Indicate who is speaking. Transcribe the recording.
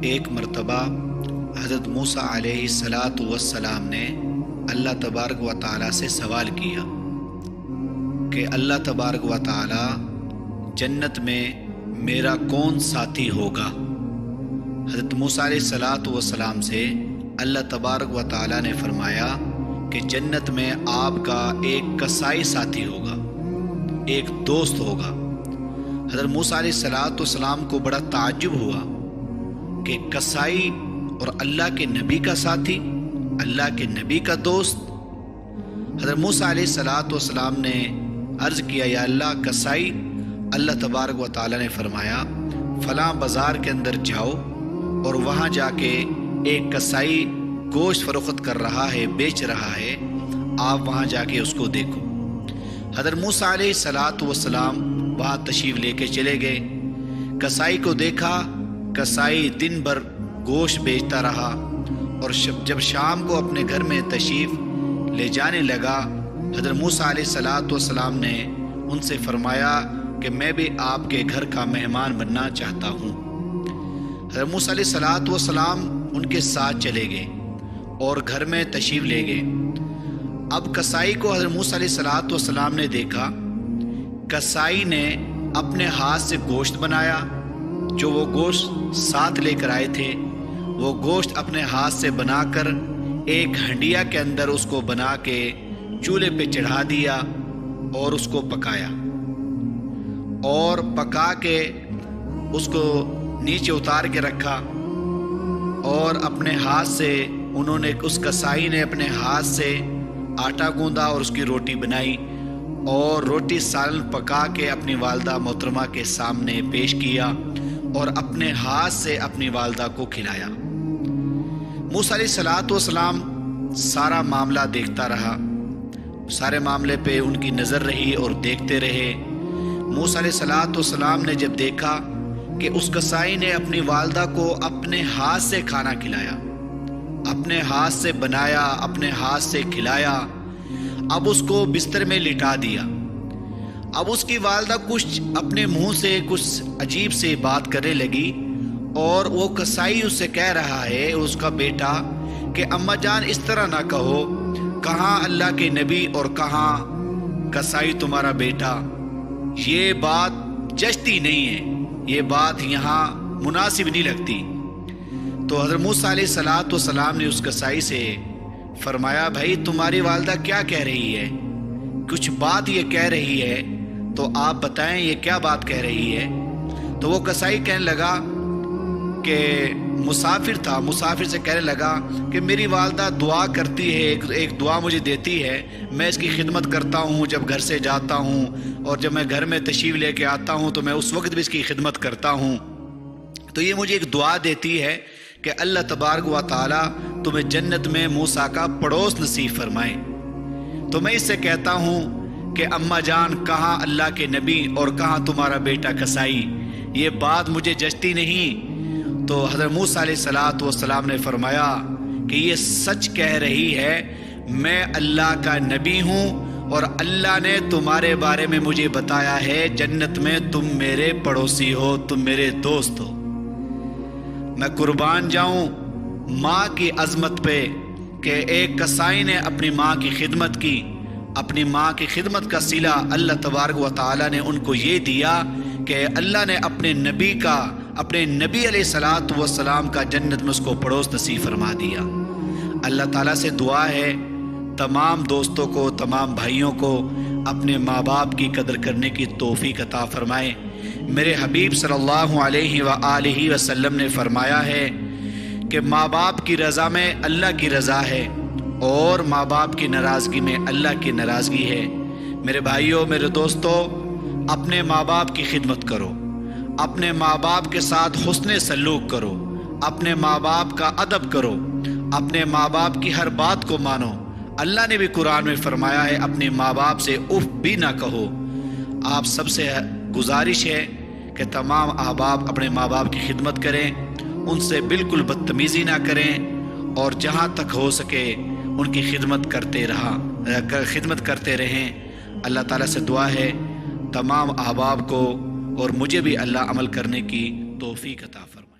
Speaker 1: ایک مرتبہ حضرت موسیٰ علیہ السلام نے اللہ تبارک و تعالیٰ سے سوال کیا کہ اللہ تبارک و تعالیٰ جنت میں میرا کون ساتھی ہوگا۔ حضرت موسیٰ علیہ السلام سے اللہ تبارک و تعالیٰ نے فرمایا کہ جنت میں آپ کا ایک کسائی ساتھی ہوگا، ایک دوست ہوگا۔ حضرت موسیٰ علیہ السلام کو بڑا تعجب ہوا کہ کسائی اور اللہ کے نبی کا ساتھی، اللہ کے نبی کا دوست۔ حضرت موسیٰ علیہ السلام نے عرض کیا یا اللہ کسائی؟ اللہ تبارک و تعالیٰ نے فرمایا فلاں بازار کے اندر جاؤ اور وہاں جا کے ایک کسائی گوشت فروخت کر رہا ہے، بیچ رہا ہے، آپ وہاں جا کے اس کو دیکھو۔ حضرت موسیٰ علیہ السلام وہاں تشریف لے کے چلے گئے، کسائی کو دیکھا، کسائی دن بھر گوشت بیچتا رہا، اور جب شام کو اپنے گھر میں تشریف لے جانے لگا، حضرت موسیٰ علیہ السلام نے ان سے فرمایا کہ میں بھی آپ کے گھر کا مہمان بننا چاہتا ہوں۔ حضرت موسیٰ علیہ السلام ان کے ساتھ چلے گئے اور گھر میں تشریف لے گئے۔ اب کسائی کو حضرت موسیٰ علیہ السلام نے دیکھا، کسائی نے اپنے ہاتھ سے گوشت بنایا، جو وہ گوشت ساتھ لے کر آئے تھے، وہ گوشت اپنے ہاتھ سے بنا کر ایک ہنڈیا کے اندر اس کو بنا کے چولہے پہ چڑھا دیا اور اس کو پکایا، اور پکا کے اس کو نیچے اتار کے رکھا، اور اپنے ہاتھ سے انہوں نے، اس کسائی نے اپنے ہاتھ سے آٹا گوندا اور اس کی روٹی بنائی، اور روٹی سالن پکا کے اپنی والدہ محترمہ کے سامنے پیش کیا اور اپنے ہاتھ سے اپنی والدہ کو کھلایا۔ موسیٰ علیہ السلام سارا معاملہ دیکھتا رہا، سارے معاملے پہ ان کی نظر رہی اور دیکھتے رہے۔ موسیٰ علیہ السلام نے جب دیکھا کہ اس کسائی نے اپنی والدہ کو اپنے ہاتھ سے کھانا کھلایا، اپنے ہاتھ سے بنایا، اپنے ہاتھ سے کھلایا، اب اس کو بستر میں لٹا دیا۔ اب اس کی والدہ کچھ اپنے منہ سے کچھ عجیب سے بات کرنے لگی، اور وہ کسائی اس سے کہہ رہا ہے، اس کا بیٹا، کہ اماں جان اس طرح نہ کہو، کہاں اللہ کے نبی اور کہاں کسائی تمہارا بیٹا، یہ بات جچتی نہیں ہے، یہ بات یہاں مناسب نہیں لگتی۔ تو حضرت موسیٰ علیہ السلام نے اس کسائی سے فرمایا بھائی تمہاری والدہ کیا کہہ رہی ہے؟ کچھ بات یہ کہہ رہی ہے تو آپ بتائیں یہ کیا بات کہہ رہی ہے؟ تو وہ کسائی کہنے لگا کہ مسافر تھا، مسافر سے کہنے لگا کہ میری والدہ دعا کرتی ہے، ایک دعا مجھے دیتی ہے، میں اس کی خدمت کرتا ہوں جب گھر سے جاتا ہوں، اور جب میں گھر میں تشریف لے کے آتا ہوں تو میں اس وقت بھی اس کی خدمت کرتا ہوں۔ تو یہ مجھے ایک دعا دیتی ہے کہ اللہ تبارک و تعالیٰ تمہیں جنت میں موسیٰ کا پڑوس نصیب فرمائے۔ تو میں اس سے کہتا ہوں کہ اماں جان کہاں اللہ کے نبی اور کہاں تمہارا بیٹا کسائی، یہ بات مجھے جچتی نہیں۔ تو حضرت موسیٰ علیہ السلام نے فرمایا کہ یہ سچ کہہ رہی ہے، میں اللہ کا نبی ہوں اور اللہ نے تمہارے بارے میں مجھے بتایا ہے جنت میں تم میرے پڑوسی ہو، تم میرے دوست ہو۔ میں قربان جاؤں ماں کی عظمت پہ کہ ایک کسائی نے اپنی ماں کی خدمت کی، اپنی ماں کی خدمت کا صلہ اللہ تبارک و تعالیٰ نے ان کو یہ دیا کہ اللہ نے اپنے نبی کا، اپنے نبی علیہ السلام کا جنت میں اس کو پڑوس نصیب فرما دیا۔ اللہ تعالیٰ سے دعا ہے تمام دوستوں کو، تمام بھائیوں کو اپنے ماں باپ کی قدر کرنے کی توفیق عطا فرمائے۔ میرے حبیب صلی اللہ علیہ وآلہ وسلم نے فرمایا ہے کہ ماں باپ کی رضا میں اللہ کی رضا ہے، اور ماں باپ کی ناراضگی میں اللہ کی ناراضگی ہے۔ میرے بھائیوں، میرے دوستوں، اپنے ماں باپ کی خدمت کرو، اپنے ماں باپ کے ساتھ حسن سلوک کرو، اپنے ماں باپ کا ادب کرو، اپنے ماں باپ کی ہر بات کو مانو۔ اللہ نے بھی قرآن میں فرمایا ہے اپنے ماں باپ سے اف بھی نہ کہو۔ آپ سب سے گزارش ہے کہ تمام احباب اپنے ماں باپ کی خدمت کریں، ان سے بالکل بدتمیزی نہ کریں، اور جہاں تک ہو سکے ان کی خدمت کرتے رہیں۔ اللہ تعالیٰ سے دعا ہے تمام احباب کو اور مجھے بھی اللہ عمل کرنے کی توفیق عطا فرمائے۔